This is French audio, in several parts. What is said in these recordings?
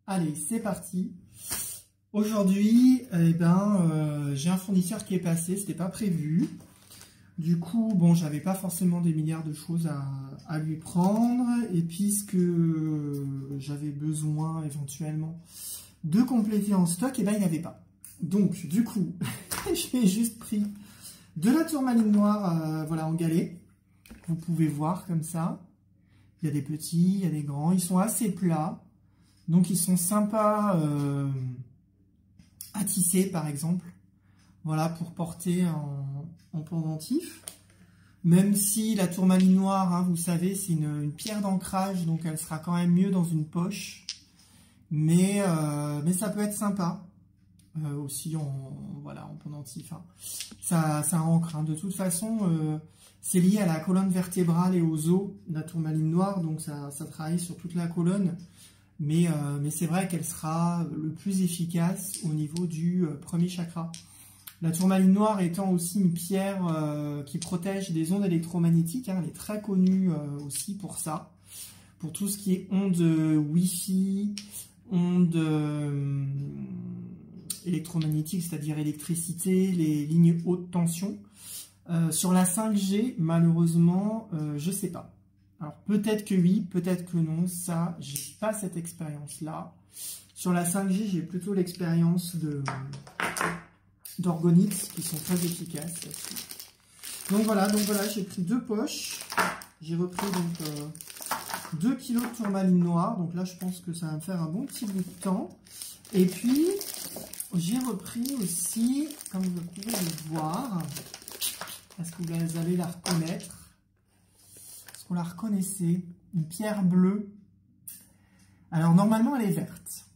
Allez, c'est parti. Aujourd'hui, j'ai un fournisseur qui est passé, c'était pas prévu. Du coup, bon, j'avais pas forcément des milliards de choses à lui prendre. Et puisque j'avais besoin éventuellement de compléter en stock, il n'y avait pas. Donc, du coup, j'ai juste pris de la tourmaline noire voilà, en galet. Vous pouvez voir comme ça. Il y a des petits, il y a des grands. Ils sont assez plats. Donc, ils sont sympas à tisser, par exemple. Voilà, pour porter en pendentif. Même si la tourmaline noire, hein, vous savez, c'est une pierre d'ancrage. Donc, elle sera quand même mieux dans une poche. Mais ça peut être sympa. Aussi voilà, en pendentif. Hein. Ça ancre. Hein. De toute façon, c'est lié à la colonne vertébrale et aux os, la tourmaline noire. Donc, ça travaille sur toute la colonne. Mais c'est vrai qu'elle sera le plus efficace au niveau du premier chakra. La tourmaline noire étant aussi une pierre qui protège des ondes électromagnétiques. Hein, elle est très connue aussi pour ça. Pour tout ce qui est ondes Wi-Fi, ondes électromagnétiques, c'est-à-dire électricité, les lignes haute tension. Sur la 5G, malheureusement, je ne sais pas. Alors peut-être que oui, peut-être que non, ça, j'ai pas cette expérience-là. Sur la 5G, j'ai plutôt l'expérience d'orgonite qui sont très efficaces. Donc voilà, j'ai pris 2 poches. J'ai repris donc 2 kg de tourmaline noire. Donc là, je pense que ça va me faire un bon petit bout de temps. Et puis, j'ai repris aussi, comme vous pouvez le voir, est-ce que vous allez la reconnaître? Est-ce qu'on la reconnaissait? Une pierre bleue. Alors, normalement, elle est verte.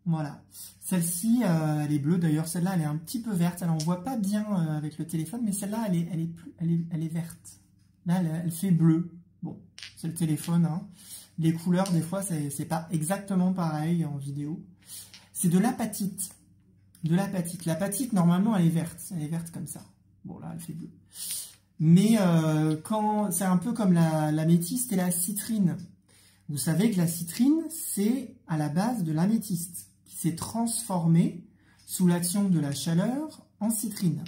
Voilà. Celle-ci, elle est bleue. D'ailleurs, celle-là, elle est un petit peu verte. Alors, on ne voit pas bien avec le téléphone, mais celle-là, elle est verte. Là, elle fait bleu. Bon, c'est le téléphone. Hein. Les couleurs, des fois, c'est pas exactement pareil en vidéo. C'est de l'apatite. De l'apatite. L'apatite, normalement, elle est verte. Elle est verte comme ça. Bon, là, elle fait bleu. Mais c'est un peu comme l'améthyste et la citrine. Vous savez que la citrine, c'est à la base de l'améthyste, qui s'est transformée sous l'action de la chaleur en citrine.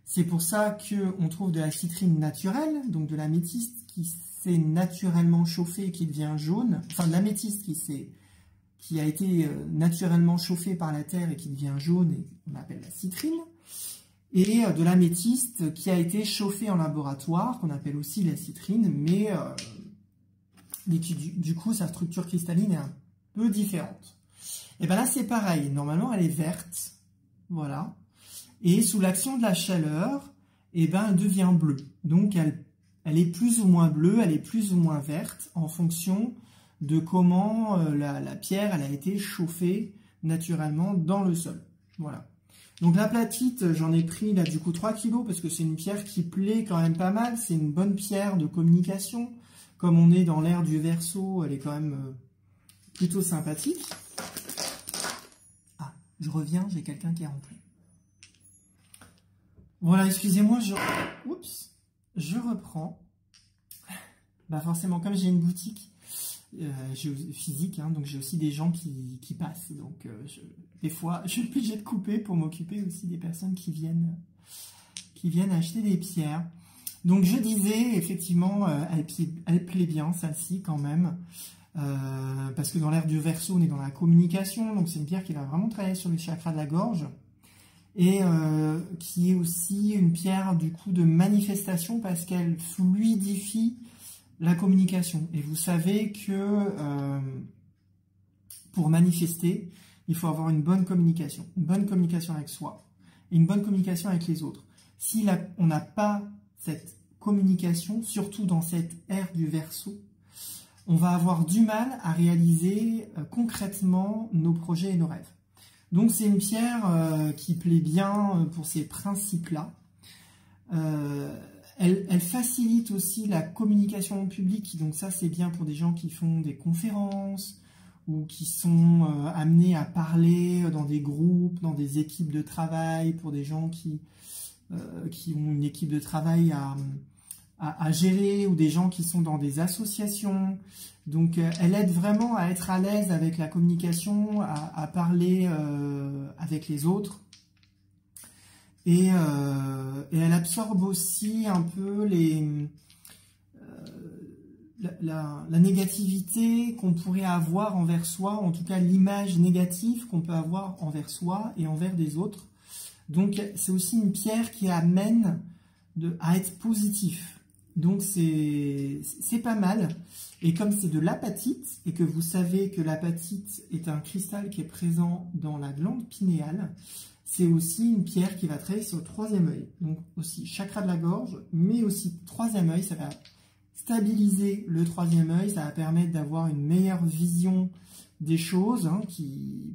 C'est pour ça qu'on trouve de la citrine naturelle, donc de l'améthyste qui s'est naturellement chauffé et qui devient jaune, enfin de l'améthyste qui a été naturellement chauffé par la terre et qui devient jaune, et on appelle la citrine. Et de l'améthyste qui a été chauffé en laboratoire, qu'on appelle aussi la citrine, mais qui, du coup, sa structure cristalline est un peu différente. Et bien là, c'est pareil. Normalement, elle est verte. Voilà. Et sous l'action de la chaleur, elle devient bleue. Donc, elle est plus ou moins bleue, elle est plus ou moins verte, en fonction de comment la pierre elle a été chauffée naturellement dans le sol. Voilà. Donc la platite, j'en ai pris là du coup 3 kg parce que c'est une pierre qui plaît quand même pas mal. C'est une bonne pierre de communication. Comme on est dans l'ère du Verseau, elle est quand même plutôt sympathique. Ah, je reviens, j'ai quelqu'un qui est rentré. Voilà, excusez-moi, je reprends. Bah forcément, comme j'ai une boutique physique, hein, donc j'ai aussi des gens qui passent. Donc des fois, je suis obligée de couper pour m'occuper aussi des personnes qui viennent acheter des pierres. Donc je disais, effectivement, elle plaît bien, celle-ci quand même. Parce que dans l'ère du Verseau, on est dans la communication. Donc c'est une pierre qui va vraiment travailler sur les chakras de la gorge. Et qui est aussi une pierre du coup de manifestation parce qu'elle fluidifie la communication. Et vous savez que pour manifester, il faut avoir une bonne communication avec soi et une bonne communication avec les autres. Si on n'a pas cette communication, surtout dans cette ère du Verseau, on va avoir du mal à réaliser concrètement nos projets et nos rêves. Donc c'est une pierre qui plaît bien pour ces principes-là. Elle facilite aussi la communication en public, donc ça c'est bien pour des gens qui font des conférences ou qui sont amenés à parler dans des groupes, dans des équipes de travail, pour des gens qui ont une équipe de travail à gérer, ou des gens qui sont dans des associations. Donc, elle aide vraiment à être à l'aise avec la communication, à parler avec les autres. Et elle absorbe aussi un peu la négativité qu'on pourrait avoir envers soi, en tout cas l'image négative qu'on peut avoir envers soi et envers des autres. Donc, c'est aussi une pierre qui amène à être positif. Donc, c'est pas mal. Et comme c'est de l'apatite, et que vous savez que l'apatite est un cristal qui est présent dans la glande pinéale, c'est aussi une pierre qui va travailler sur le troisième œil. Donc, aussi chakra de la gorge, mais aussi troisième œil, ça va stabiliser le troisième œil, ça va permettre d'avoir une meilleure vision des choses, hein,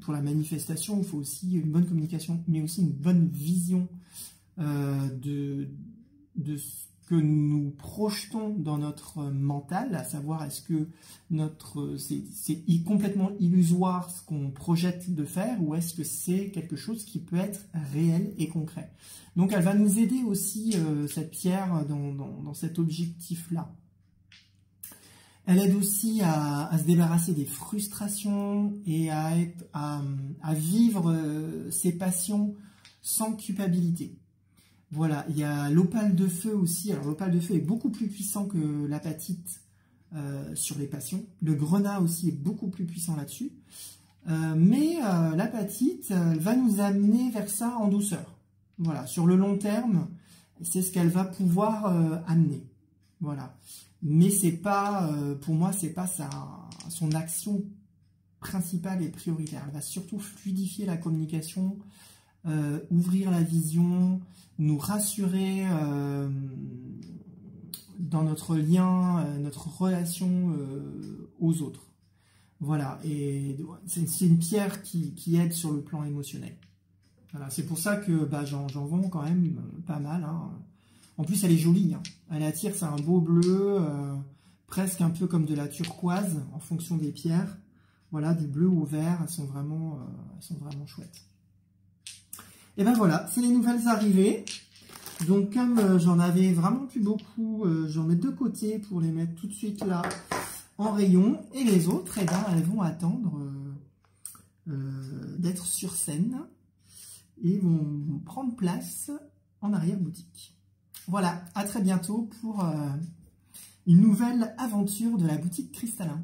pour la manifestation, il faut aussi une bonne communication, mais aussi une bonne vision de ce que nous projetons dans notre mental, à savoir est-ce que c'est complètement illusoire ce qu'on projette de faire, ou est-ce que c'est quelque chose qui peut être réel et concret. Donc elle va nous aider aussi, cette pierre, dans cet objectif-là. Elle aide aussi à se débarrasser des frustrations et à vivre ses passions sans culpabilité. Voilà, il y a l'opale de feu aussi. Alors l'opale de feu est beaucoup plus puissant que l'apatite sur les passions. Le grenat aussi est beaucoup plus puissant là-dessus. Mais l'apatite va nous amener vers ça en douceur. Voilà, sur le long terme, c'est ce qu'elle va pouvoir amener. Voilà. Mais c'est pas, pour moi, c'est pas son action principale et prioritaire. Elle va surtout fluidifier la communication, ouvrir la vision, nous rassurer dans notre lien, notre relation aux autres. Voilà, et c'est une pierre qui aide sur le plan émotionnel. Voilà, c'est pour ça que j'en vends quand même pas mal, hein. En plus, elle est jolie, hein. Elle attire, c'est un beau bleu, presque un peu comme de la turquoise, en fonction des pierres. Voilà, du bleu au vert, elles sont vraiment chouettes. Et ben voilà, c'est les nouvelles arrivées. Donc, comme j'en avais vraiment plus beaucoup, j'en mets de côté pour les mettre tout de suite là, en rayon. Et les autres, eh ben, elles vont attendre d'être sur scène et vont prendre place en arrière-boutique. Voilà, à très bientôt pour une nouvelle aventure de la boutique Cristallin.